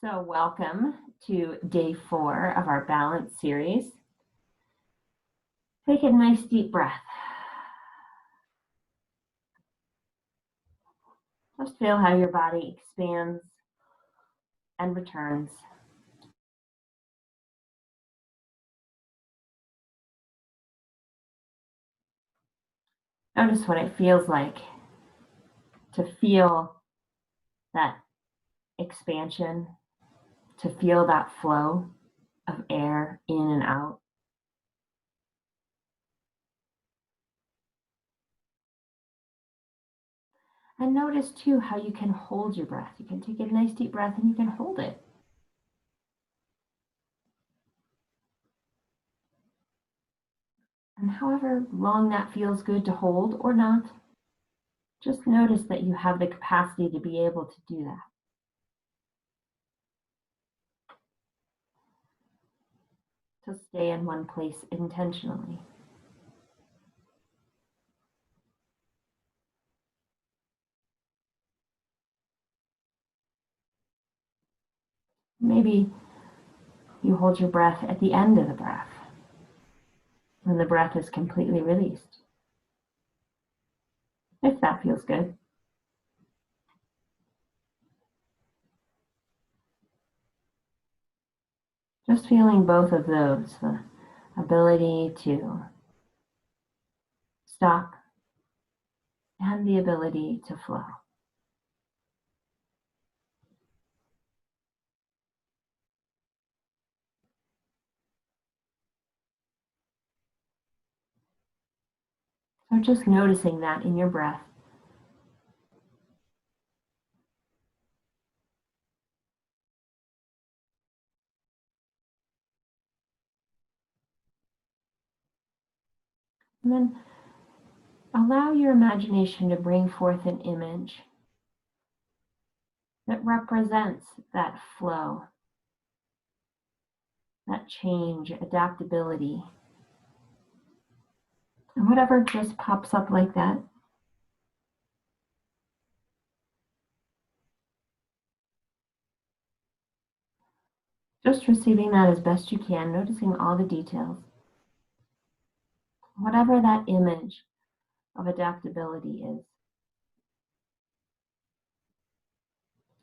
So welcome to day 4 of our balance series. Take a nice deep breath. Just feel how your body expands and returns. Notice what it feels like to feel that expansion, to feel that flow of air in and out. And notice too how you can hold your breath. You can take a nice deep breath and you can hold it. And however long that feels good to hold or not, just notice that you have the capacity to be able to do that. To stay in one place intentionally. Maybe you hold your breath at the end of the breath, when the breath is completely released, if that feels good. Just feeling both of those, the ability to stop and the ability to flow. So just noticing that in your breath. And then allow your imagination to bring forth an image that represents that flow, that change, adaptability. And whatever just pops up like that, just receiving that as best you can, noticing all the details. Whatever that image of adaptability is.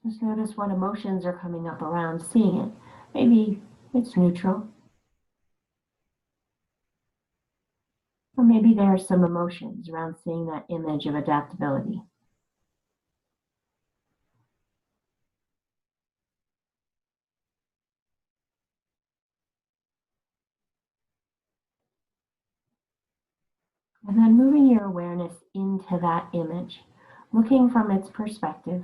Just notice what emotions are coming up around seeing it. Maybe it's neutral. Or maybe there are some emotions around seeing that image of adaptability. And then moving your awareness into that image, looking from its perspective.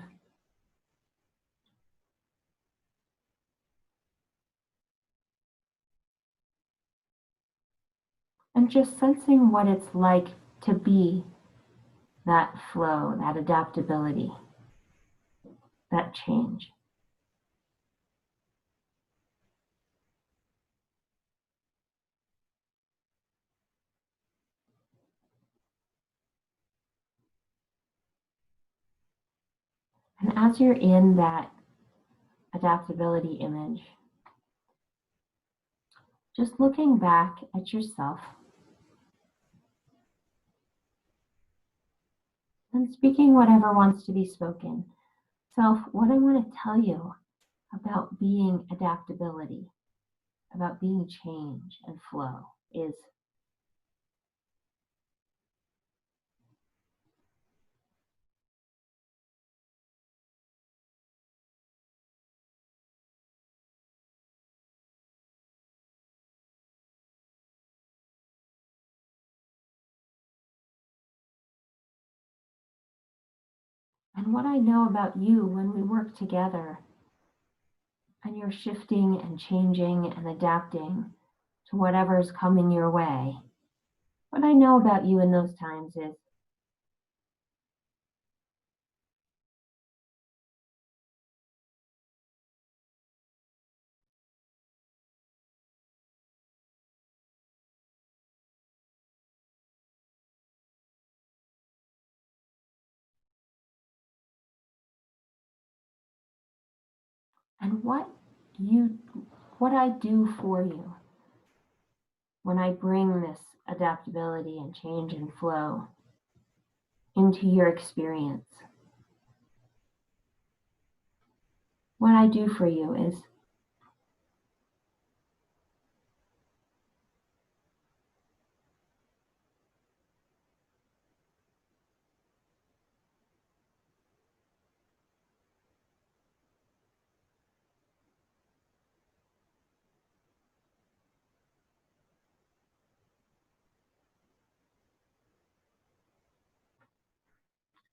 And just sensing what it's like to be that flow, that adaptability, that change. And as you're in that adaptability image, just looking back at yourself and speaking whatever wants to be spoken. Self, what I want to tell you about being adaptability, about being change and flow is and what I know about you when we work together and you're shifting and changing and adapting to whatever's coming your way. What I know about you in those times is and what I do for you when I bring this adaptability and change and flow into your experience. What I do for you is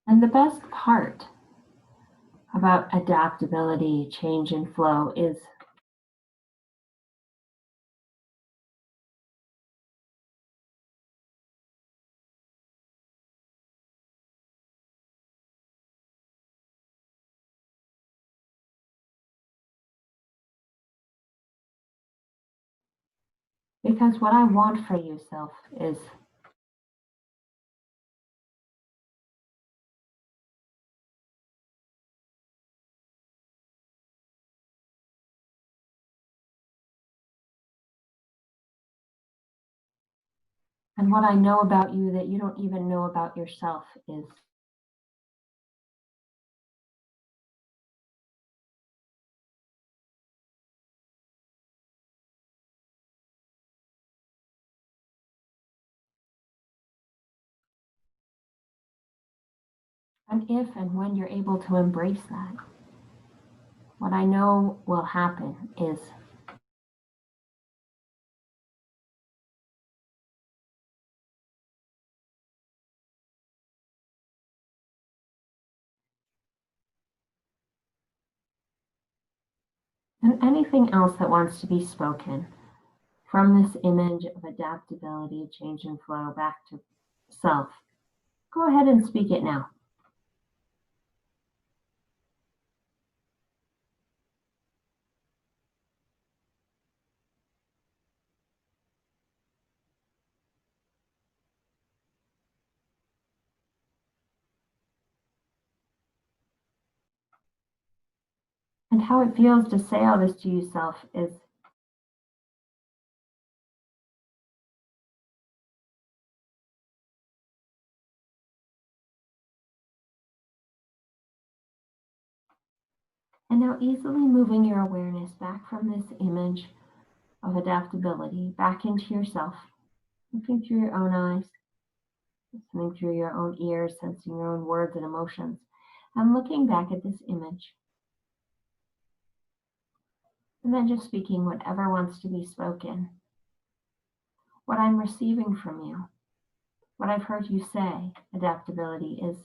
and the best part about adaptability, change, and flow is because what I want for you, self, is and what I know about you that you don't even know about yourself is and if and when you're able to embrace that, what I know will happen is and anything else that wants to be spoken from this image of adaptability, change, and flow back to self, go ahead and speak it now. And how it feels to say all this to yourself is and now easily moving your awareness back from this image of adaptability back into yourself, looking through your own eyes, listening through your own ears, sensing your own words and emotions, and looking back at this image. And then just speaking whatever wants to be spoken. What I'm receiving from you, what I've heard you say, adaptability is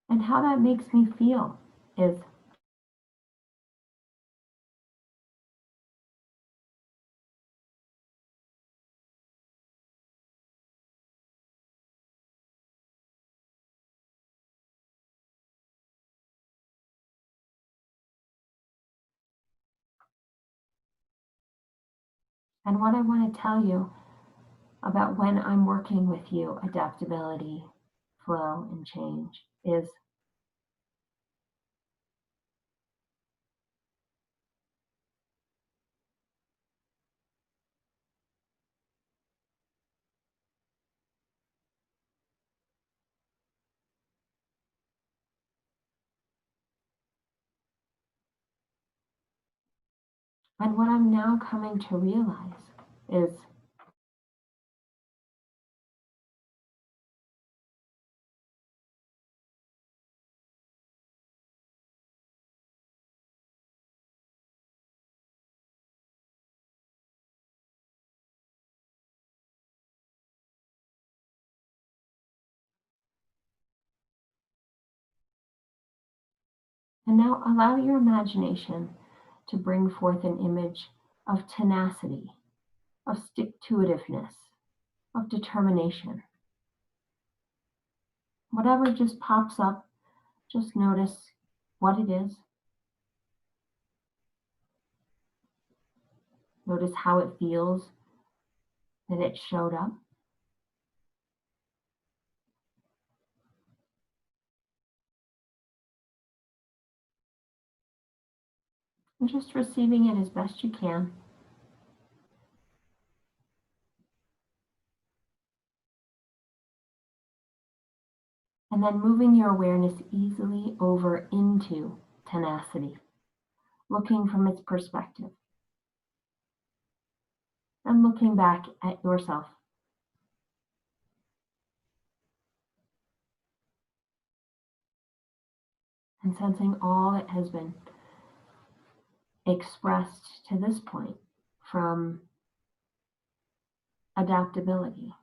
and how that makes me feel is and what I want to tell you about when I'm working with you, adaptability, flow, and change is and what I'm now coming to realize is and now allow your imagination to bring forth an image of tenacity, of stick-to-itiveness, of determination. Whatever just pops up Just notice what it is. Notice how it feels that it showed up. And just receiving it as best you can. And then moving your awareness easily over into tenacity, looking from its perspective and looking back at yourself. And sensing all that has been expressed to this point from adaptability.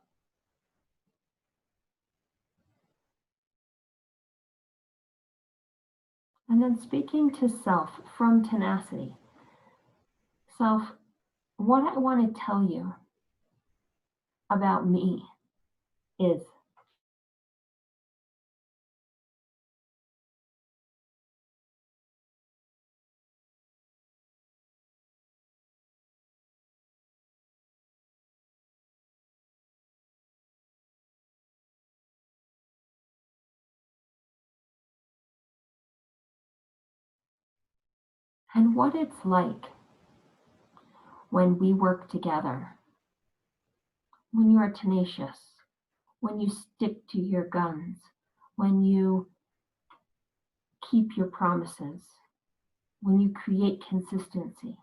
And then speaking to self from tenacity. Self, what I want to tell you about me is, and what it's like when we work together, when you are tenacious, when you stick to your guns, when you keep your promises, when you create consistency,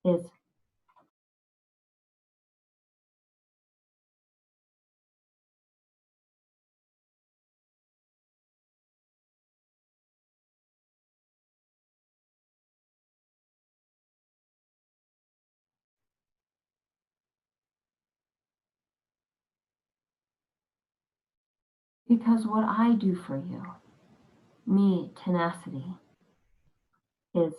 is because what I do for you, me, tenacity, is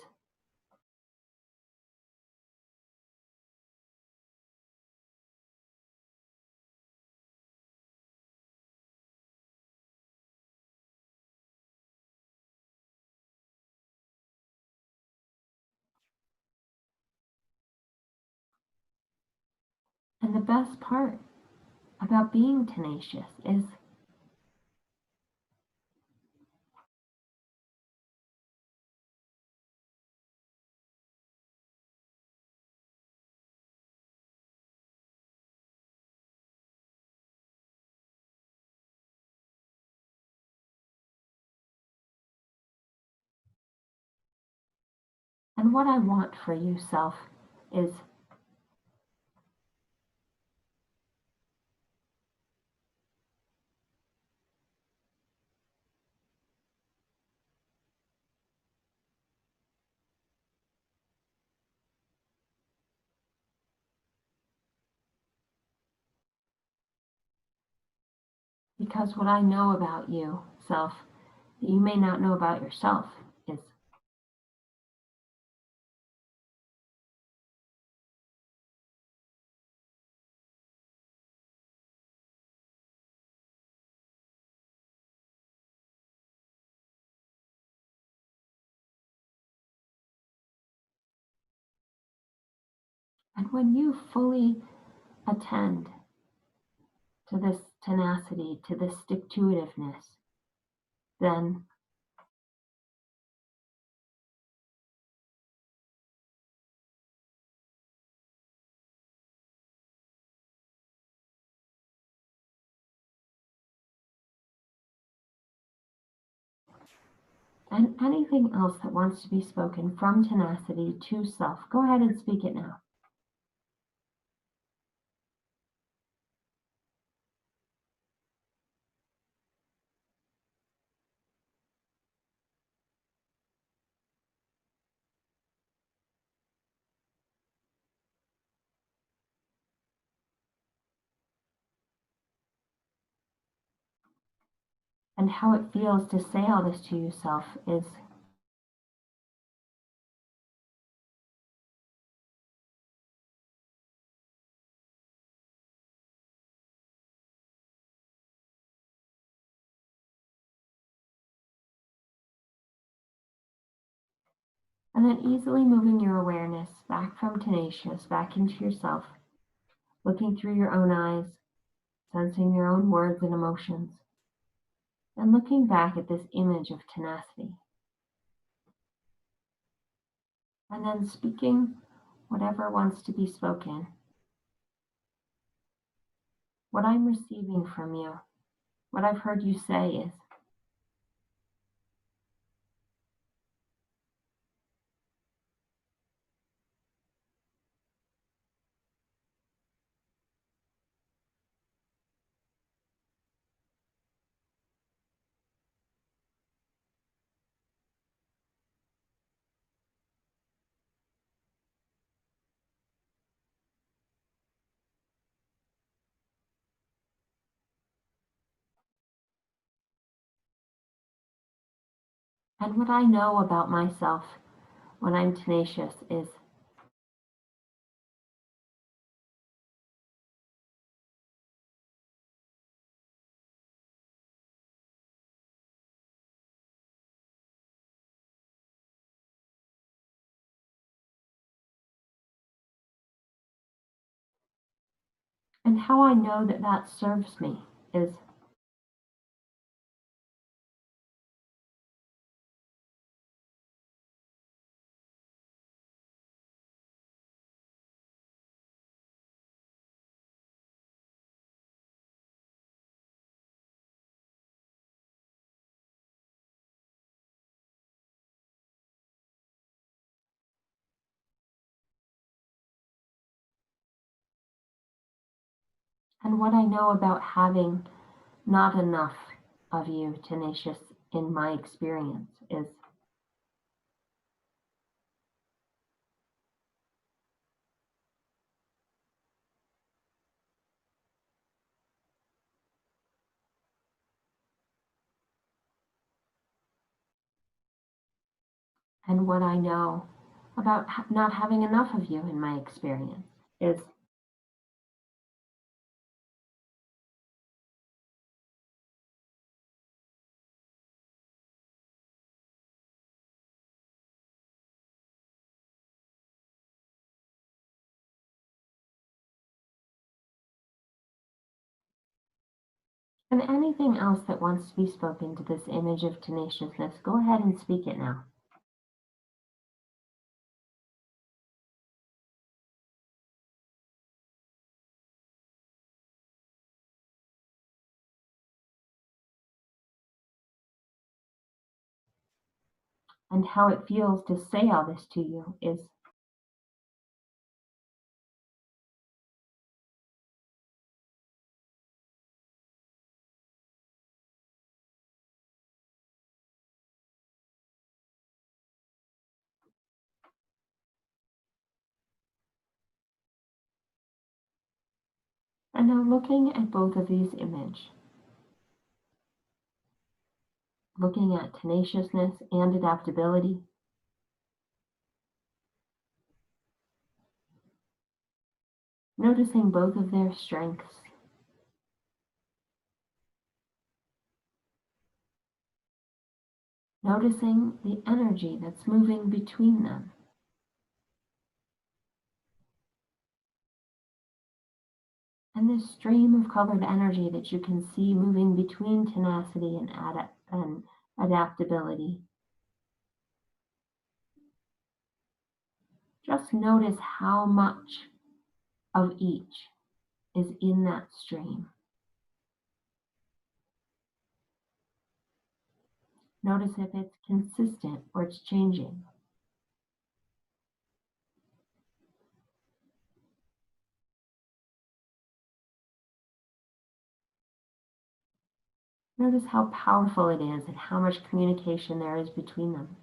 and the best part about being tenacious is and what I want for you, self, is because what I know about you, self, that you may not know about yourself is and when you fully attend to this tenacity, to this stick-to-itiveness, then and anything else that wants to be spoken from tenacity to self, go ahead and speak it now. And how it feels to say all this to yourself is And then easily moving your awareness back from tenacious, back into yourself, looking through your own eyes, sensing your own words and emotions, and looking back at this image of tenacity. And then speaking whatever wants to be spoken. What I'm receiving from you, what I've heard you say is, and what I know about myself when I'm tenacious is, and how I know that that serves me is, and what I know about having not enough of you, tenacious, in my experience is, and what I know about not having enough of you in my experience is, and anything else that wants to be spoken to this image of tenaciousness, go ahead and speak it now. And how it feels to say all this to you is, and now looking at both of these images, looking at tenaciousness and adaptability, noticing both of their strengths, noticing the energy that's moving between them. And this stream of colored energy that you can see moving between tenacity and adaptability. Just notice how much of each is in that stream. Notice if it's consistent or it's changing. Notice how powerful it is and how much communication there is between them.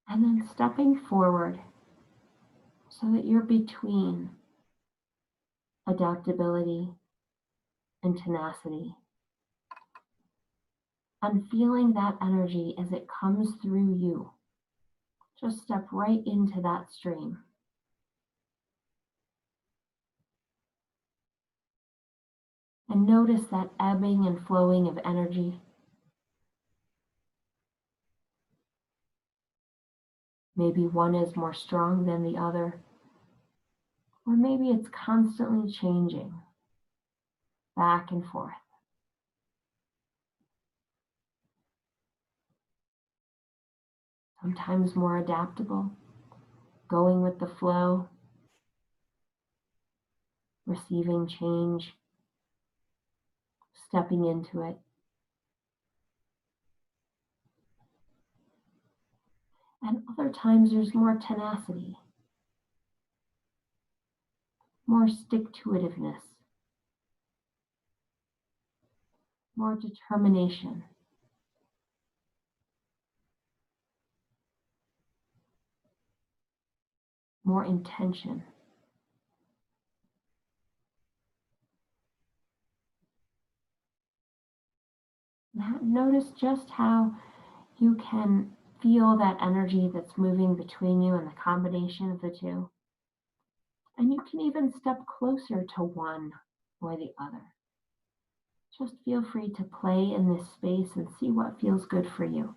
And then stepping forward so that you're between adaptability and tenacity. And feeling that energy as it comes through you, Just step right into that stream. And notice that ebbing and flowing of energy. Maybe one is more strong than the other, or maybe it's constantly changing back and forth. Sometimes more adaptable, going with the flow, receiving change, stepping into it. And other times there's more tenacity, more stick-to-itiveness, more determination. More intention. Notice just how you can feel that energy that's moving between you and the combination of the two. And you can even step closer to one or the other. Just feel free to play in this space and see what feels good for you.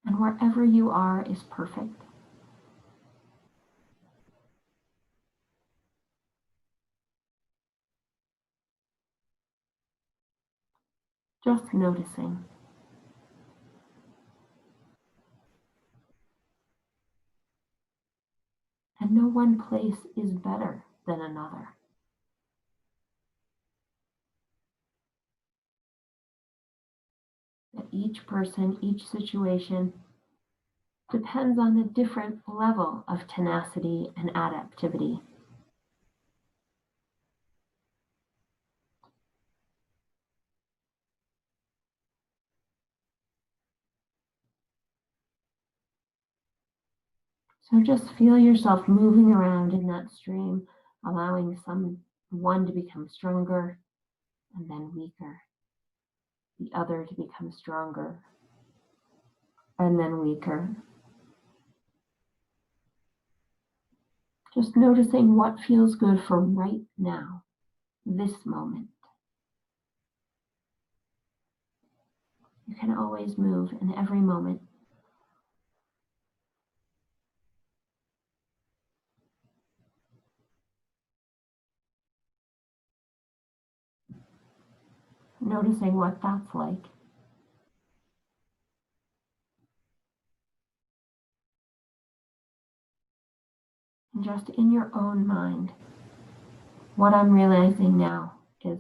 And wherever you are is perfect. Just noticing. And no one place is better than another. That each person, each situation depends on a different level of tenacity and adaptivity. So just feel yourself moving around in that stream, allowing one to become stronger and then weaker, the other to become stronger and then weaker. Just noticing what feels good for right now, this moment. You can always move in every moment. Noticing what that's like. And just in your own mind, what I'm realizing now is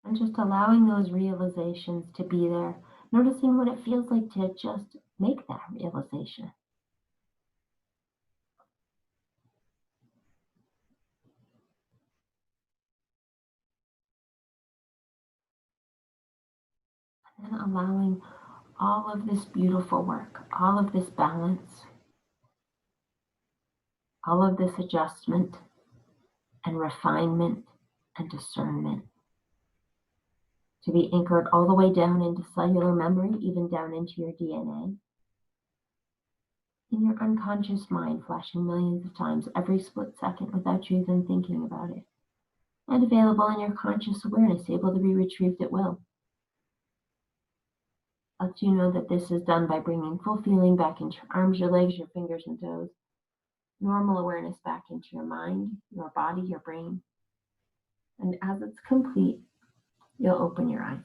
and just allowing those realizations to be there, noticing what it feels like to just make that realization. And allowing all of this beautiful work, all of this balance, all of this adjustment and refinement and discernment to be anchored all the way down into cellular memory, even down into your DNA. In your unconscious mind, flashing millions of times every split second without you even thinking about it. And available in your conscious awareness, able to be retrieved at will. Lets you know that this is done by bringing full feeling back into your arms, your legs, your fingers and toes. Normal awareness back into your mind, your body, your brain. And as it's complete, you'll open your eyes.